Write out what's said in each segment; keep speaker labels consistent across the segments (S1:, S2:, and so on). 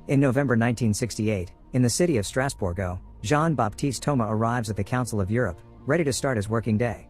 S1: In November 1968, in the city of Strasbourg, Jean-Baptiste Thomas arrives at the Council of Europe, ready to start his working day.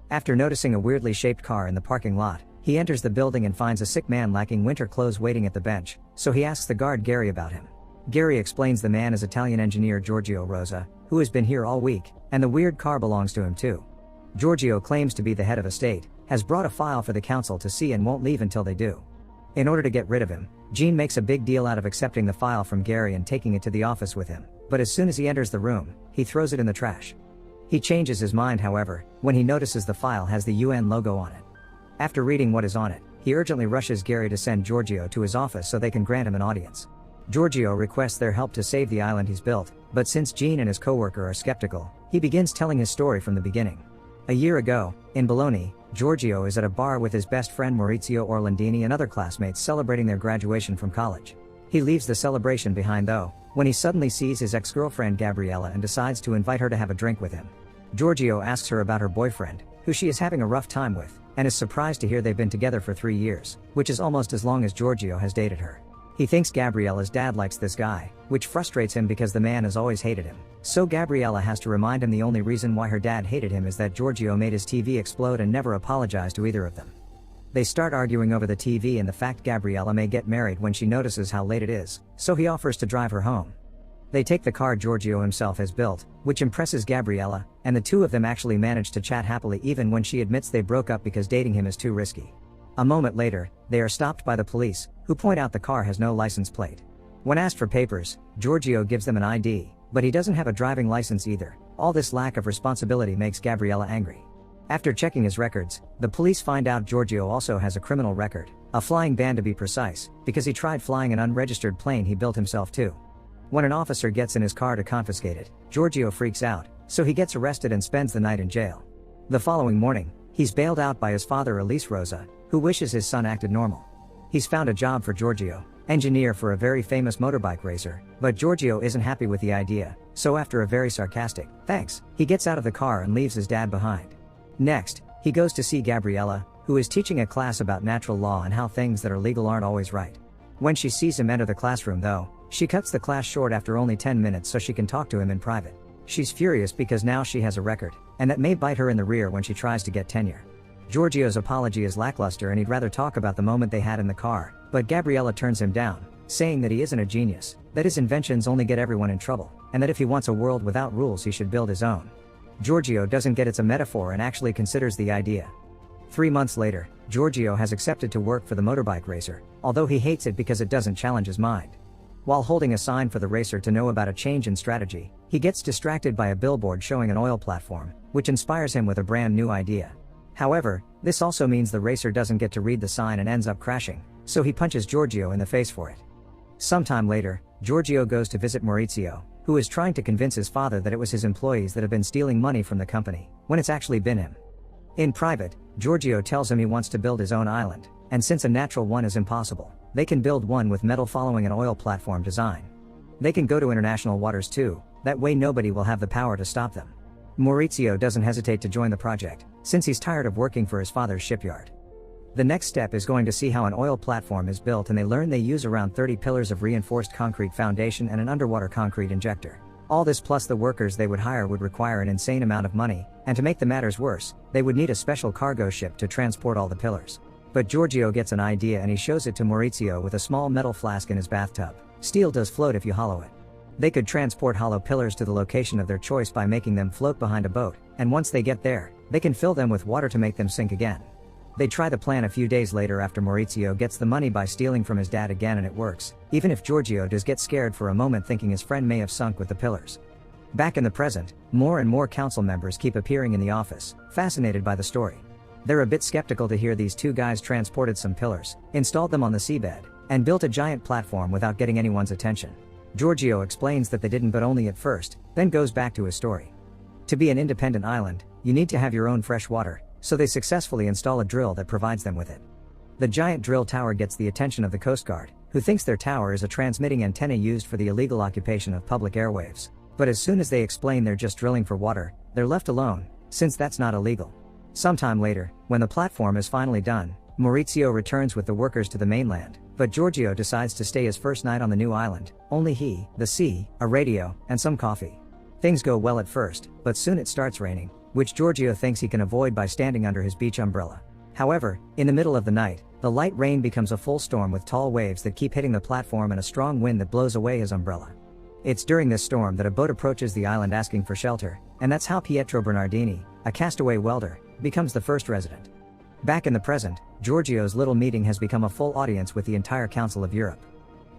S1: After noticing a weirdly shaped car in the parking lot, he enters the building and finds a sick man lacking winter clothes waiting at the bench, so he asks the guard Gary about him. Gary explains the man is Italian engineer Giorgio Rosa, who has been here all week, and the weird car belongs to him too. Giorgio claims to be the head of a state, has brought a file for the council to see and won't leave until they do. In order to get rid of him, Jean makes a big deal out of accepting the file from Gary and taking it to the office with him, but as soon as he enters the room, he throws it in the trash. He changes his mind, however, when he notices the file has the UN logo on it. After reading what is on it, he urgently rushes Gary to send Giorgio to his office so they can grant him an audience. Giorgio requests their help to save the island he's built, but since Jean and his co-worker are skeptical, he begins telling his story from the beginning. A year ago, in Bologna, Giorgio is at a bar with his best friend Maurizio Orlandini and other classmates celebrating their graduation from college. He leaves the celebration behind though, when he suddenly sees his ex-girlfriend Gabriella and decides to invite her to have a drink with him. Giorgio asks her about her boyfriend, who she is having a rough time with, and is surprised to hear they've been together for 3 years, which is almost as long as Giorgio has dated her. He thinks Gabriella's dad likes this guy, which frustrates him because the man has always hated him. So Gabriella has to remind him the only reason why her dad hated him is that Giorgio made his TV explode and never apologized to either of them. They start arguing over the TV and the fact Gabriella may get married when she notices how late it is, so he offers to drive her home. They take the car Giorgio himself has built, which impresses Gabriella, and the two of them actually manage to chat happily even when she admits they broke up because dating him is too risky. A moment later, they are stopped by the police, who point out the car has no license plate. When asked for papers, Giorgio gives them an ID, but he doesn't have a driving license either. All this lack of responsibility makes Gabriella angry. After checking his records, the police find out Giorgio also has a criminal record, a flying ban to be precise, because he tried flying an unregistered plane he built himself too. When an officer gets in his car to confiscate it, Giorgio freaks out, so he gets arrested and spends the night in jail. The following morning, he's bailed out by his father Elise Rosa, who wishes his son acted normal. He's found a job for Giorgio, engineer for a very famous motorbike racer, but Giorgio isn't happy with the idea, so after a very sarcastic, "Thanks," he gets out of the car and leaves his dad behind. Next, he goes to see Gabriella, who is teaching a class about natural law and how things that are legal aren't always right. When she sees him enter the classroom though, she cuts the class short after only 10 minutes so she can talk to him in private. She's furious because now she has a record, and that may bite her in the rear when she tries to get tenure. Giorgio's apology is lackluster and he'd rather talk about the moment they had in the car, but Gabriella turns him down, saying that he isn't a genius, that his inventions only get everyone in trouble, and that if he wants a world without rules he should build his own. Giorgio doesn't get it's a metaphor and actually considers the idea. 3 months later, Giorgio has accepted to work for the motorbike racer, although he hates it because it doesn't challenge his mind. While holding a sign for the racer to know about a change in strategy, he gets distracted by a billboard showing an oil platform, which inspires him with a brand new idea. However, this also means the racer doesn't get to read the sign and ends up crashing, so he punches Giorgio in the face for it. Sometime later, Giorgio goes to visit Maurizio, who is trying to convince his father that it was his employees that have been stealing money from the company, when it's actually been him. In private, Giorgio tells him he wants to build his own island, and since a natural one is impossible, they can build one with metal following an oil platform design. They can go to international waters too, that way nobody will have the power to stop them. Maurizio doesn't hesitate to join the project, since he's tired of working for his father's shipyard. The next step is going to see how an oil platform is built, and they learn they use around 30 pillars of reinforced concrete foundation and an underwater concrete injector. All this plus the workers they would hire would require an insane amount of money, and to make the matters worse, they would need a special cargo ship to transport all the pillars. But Giorgio gets an idea and he shows it to Maurizio with a small metal flask in his bathtub. Steel does float if you hollow it. They could transport hollow pillars to the location of their choice by making them float behind a boat, and once they get there, they can fill them with water to make them sink again. They try the plan a few days later after Maurizio gets the money by stealing from his dad again, and it works, even if Giorgio does get scared for a moment thinking his friend may have sunk with the pillars. Back in the present, more and more council members keep appearing in the office, fascinated by the story. They're a bit skeptical to hear these two guys transported some pillars, installed them on the seabed, and built a giant platform without getting anyone's attention. Giorgio explains that they didn't, but only at first, then goes back to his story. To be an independent island, you need to have your own fresh water, so they successfully install a drill that provides them with it. The giant drill tower gets the attention of the Coast Guard, who thinks their tower is a transmitting antenna used for the illegal occupation of public airwaves. But as soon as they explain they're just drilling for water, they're left alone, since that's not illegal. Sometime later, when the platform is finally done, Maurizio returns with the workers to the mainland, but Giorgio decides to stay his first night on the new island, only he, the sea, a radio, and some coffee. Things go well at first, but soon it starts raining, which Giorgio thinks he can avoid by standing under his beach umbrella. However, in the middle of the night, the light rain becomes a full storm with tall waves that keep hitting the platform and a strong wind that blows away his umbrella. It's during this storm that a boat approaches the island asking for shelter, and that's how Pietro Bernardini, a castaway welder, becomes the first resident. Back in the present, Giorgio's little meeting has become a full audience with the entire Council of Europe.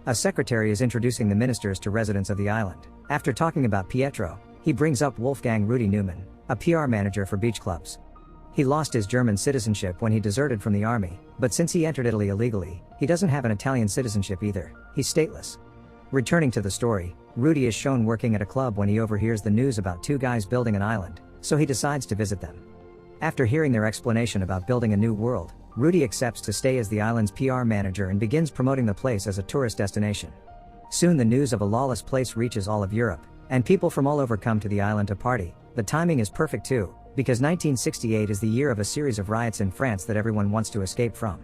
S1: A secretary is introducing the ministers to residents of the island. After talking about Pietro, he brings up Wolfgang Rudy Neumann, a PR manager for beach clubs. He lost his German citizenship when he deserted from the army, but since he entered Italy illegally, he doesn't have an Italian citizenship either. He's stateless. Returning to the story, Rudy is shown working at a club when he overhears the news about two guys building an island, so he decides to visit them. After hearing their explanation about building a new world, Rudy accepts to stay as the island's PR manager and begins promoting the place as a tourist destination. Soon the news of a lawless place reaches all of Europe, and people from all over come to the island to party. The timing is perfect too, because 1968 is the year of a series of riots in France that everyone wants to escape from.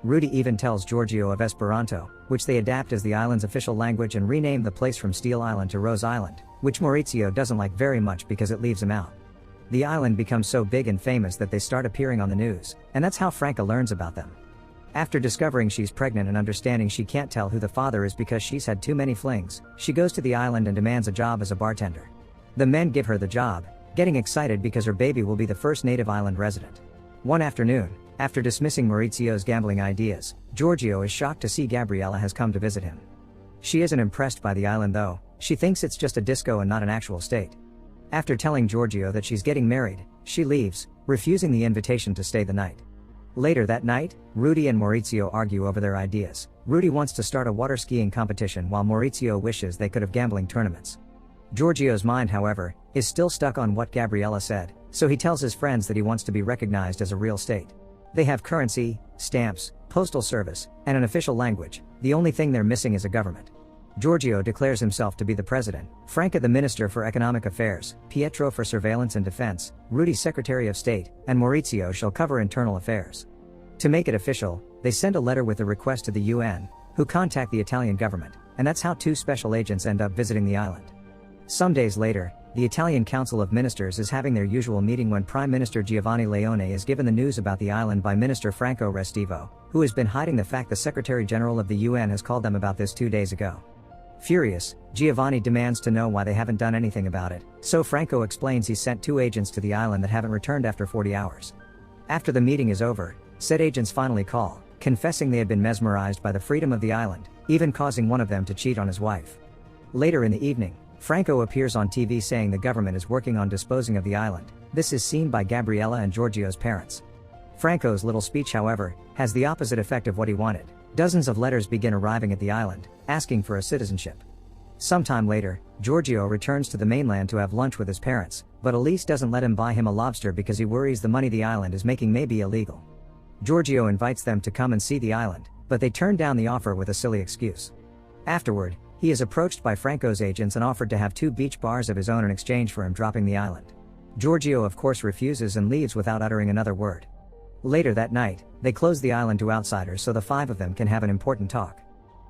S1: Rudy even tells Giorgio of Esperanto, which they adapt as the island's official language and rename the place from Steel Island to Rose Island, which Maurizio doesn't like very much because it leaves him out. The island becomes so big and famous that they start appearing on the news, and that's how Franca learns about them. After discovering she's pregnant and understanding she can't tell who the father is because she's had too many flings, she goes to the island and demands a job as a bartender. The men give her the job, getting excited because her baby will be the first native island resident. One afternoon, after dismissing Maurizio's gambling ideas, Giorgio is shocked to see Gabriella has come to visit him. She isn't impressed by the island though, she thinks it's just a disco and not an actual state. After telling Giorgio that she's getting married, she leaves, refusing the invitation to stay the night. Later that night, Rudy and Maurizio argue over their ideas. Rudy wants to start a water skiing competition while Maurizio wishes they could have gambling tournaments. Giorgio's mind, however, is still stuck on what Gabriella said, so he tells his friends that he wants to be recognized as a real state. They have currency, stamps, postal service, and an official language. The only thing they're missing is a government. Giorgio declares himself to be the president, Franca the Minister for Economic Affairs, Pietro for Surveillance and Defense, Rudy Secretary of State, and Maurizio shall cover internal affairs. To make it official, they send a letter with a request to the UN, who contact the Italian government, and that's how two special agents end up visiting the island. Some days later, the Italian Council of Ministers is having their usual meeting when Prime Minister Giovanni Leone is given the news about the island by Minister Franco Restivo, who has been hiding the fact the Secretary General of the UN has called them about this 2 days ago. Furious, Giovanni demands to know why they haven't done anything about it, so Franco explains he's sent 2 agents to the island that haven't returned after 40 hours. After the meeting is over, said agents finally call, confessing they had been mesmerized by the freedom of the island, even causing one of them to cheat on his wife. Later in the evening, Franco appears on TV saying the government is working on disposing of the island. This is seen by Gabriella and Giorgio's parents. Franco's little speech, however, has the opposite effect of what he wanted. Dozens of letters begin arriving at the island, asking for a citizenship. Sometime later, Giorgio returns to the mainland to have lunch with his parents, but Elise doesn't let him buy him a lobster because he worries the money the island is making may be illegal. Giorgio invites them to come and see the island, but they turn down the offer with a silly excuse. Afterward, he is approached by Franco's agents and offered to have 2 beach bars of his own in exchange for him dropping the island. Giorgio of course refuses and leaves without uttering another word. Later that night, they close the island to outsiders so the 5 of them can have an important talk.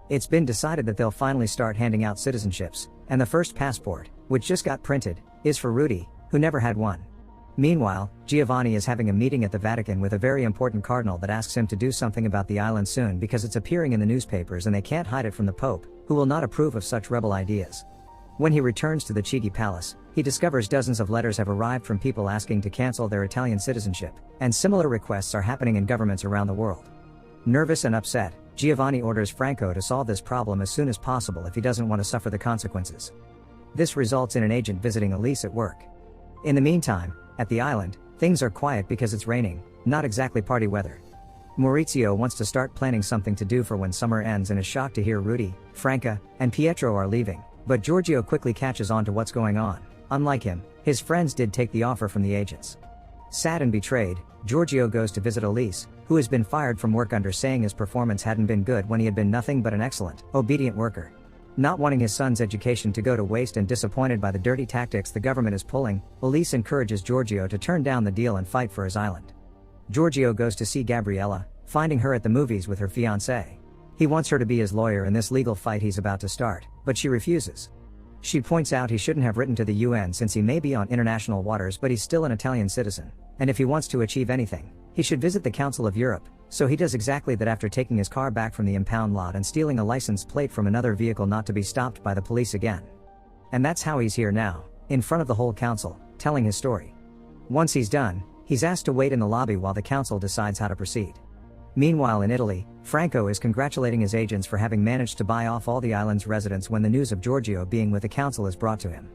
S1: It's been decided that they'll finally start handing out citizenships, and the first passport, which just got printed, is for Rudy, who never had one. Meanwhile, Giovanni is having a meeting at the Vatican with a very important cardinal that asks him to do something about the island soon because it's appearing in the newspapers and they can't hide it from the Pope, who will not approve of such rebel ideas. When he returns to the Chigi Palace, he discovers dozens of letters have arrived from people asking to cancel their Italian citizenship, and similar requests are happening in governments around the world. Nervous and upset, Giovanni orders Franco to solve this problem as soon as possible if he doesn't want to suffer the consequences. This results in an agent visiting Elise at work. In the meantime, at the island, things are quiet because it's raining, not exactly party weather. Maurizio wants to start planning something to do for when summer ends and is shocked to hear Rudy, Franca, and Pietro are leaving, but Giorgio quickly catches on to what's going on. Unlike him, his friends did take the offer from the agents. Sad and betrayed, Giorgio goes to visit Elise, who has been fired from work under saying his performance hadn't been good when he had been nothing but an excellent, obedient worker. Not wanting his son's education to go to waste and disappointed by the dirty tactics the government is pulling, Elise encourages Giorgio to turn down the deal and fight for his island. Giorgio goes to see Gabriella, finding her at the movies with her fiancé. He wants her to be his lawyer in this legal fight he's about to start, but she refuses. She points out he shouldn't have written to the UN since he may be on international waters, but he's still an Italian citizen, and if he wants to achieve anything, he should visit the Council of Europe. So he does exactly that after taking his car back from the impound lot and stealing a license plate from another vehicle not to be stopped by the police again. And that's how he's here now, in front of the whole council, telling his story. Once he's done, he's asked to wait in the lobby while the council decides how to proceed. Meanwhile in Italy, Franco is congratulating his agents for having managed to buy off all the island's residents when the news of Giorgio being with the council is brought to him.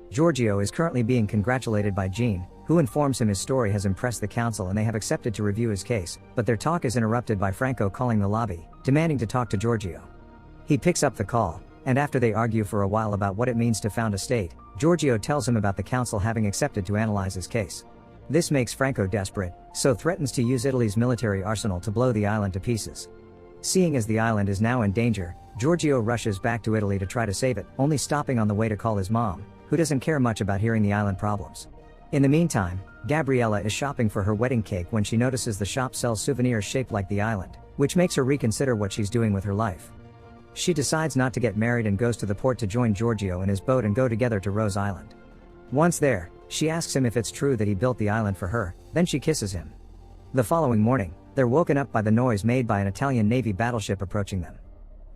S1: Giorgio is currently being congratulated by Jean, who informs him his story has impressed the council and they have accepted to review his case, but their talk is interrupted by Franco calling the lobby, demanding to talk to Giorgio. He picks up the call, and after they argue for a while about what it means to found a state, Giorgio tells him about the council having accepted to analyze his case. This makes Franco desperate, so threatens to use Italy's military arsenal to blow the island to pieces. Seeing as the island is now in danger, Giorgio rushes back to Italy to try to save it, only stopping on the way to call his mom, who doesn't care much about hearing the island problems. In the meantime, Gabriella is shopping for her wedding cake when she notices the shop sells souvenirs shaped like the island, which makes her reconsider what she's doing with her life. She decides not to get married and goes to the port to join Giorgio in his boat and go together to Rose Island. Once there, she asks him if it's true that he built the island for her, then she kisses him. The following morning, they're woken up by the noise made by an Italian Navy battleship approaching them.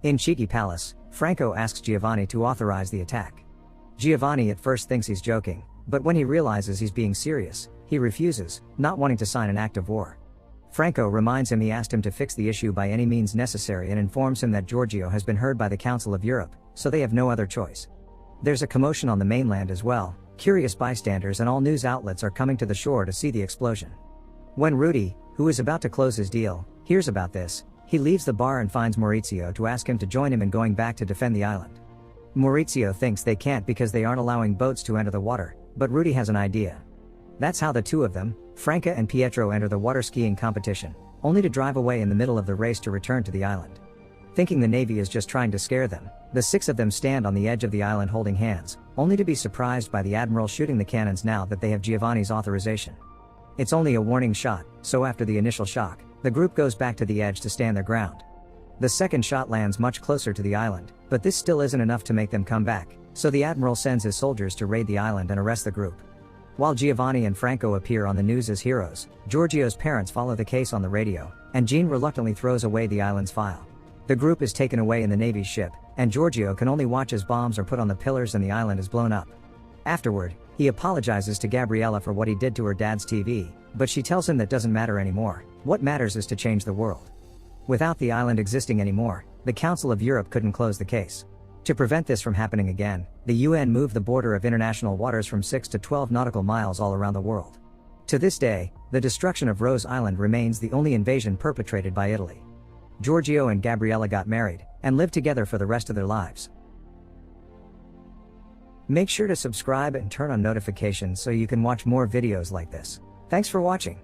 S1: In Chigi Palace, Franco asks Giovanni to authorize the attack. Giovanni at first thinks he's joking, but when he realizes he's being serious, he refuses, not wanting to sign an act of war. Franco reminds him he asked him to fix the issue by any means necessary and informs him that Giorgio has been heard by the Council of Europe, so they have no other choice. There's a commotion on the mainland as well. Curious bystanders and all news outlets are coming to the shore to see the explosion. When Rudy, who is about to close his deal, hears about this, he leaves the bar and finds Maurizio to ask him to join him in going back to defend the island. Maurizio thinks they can't because they aren't allowing boats to enter the water, but Rudy has an idea. That's how the two of them, Franca and Pietro, enter the water skiing competition, only to drive away in the middle of the race to return to the island. Thinking the Navy is just trying to scare them, the six of them stand on the edge of the island holding hands, only to be surprised by the Admiral shooting the cannons now that they have Giovanni's authorization. It's only a warning shot, so after the initial shock, the group goes back to the edge to stand their ground. The second shot lands much closer to the island, but this still isn't enough to make them come back, so the Admiral sends his soldiers to raid the island and arrest the group. While Giovanni and Franco appear on the news as heroes, Giorgio's parents follow the case on the radio, and Jean reluctantly throws away the island's file. The group is taken away in the Navy's ship, and Giorgio can only watch as bombs are put on the pillars and the island is blown up. Afterward, he apologizes to Gabriella for what he did to her dad's TV, but she tells him that doesn't matter anymore. What matters is to change the world. Without the island existing anymore, the Council of Europe couldn't close the case. To prevent this from happening again, the UN moved the border of international waters from 6 to 12 nautical miles all around the world. To this day, the destruction of Rose Island remains the only invasion perpetrated by Italy. Giorgio and Gabriella got married, and lived together for the rest of their lives. Make sure to subscribe and turn on notifications so you can watch more videos like this. Thanks for watching.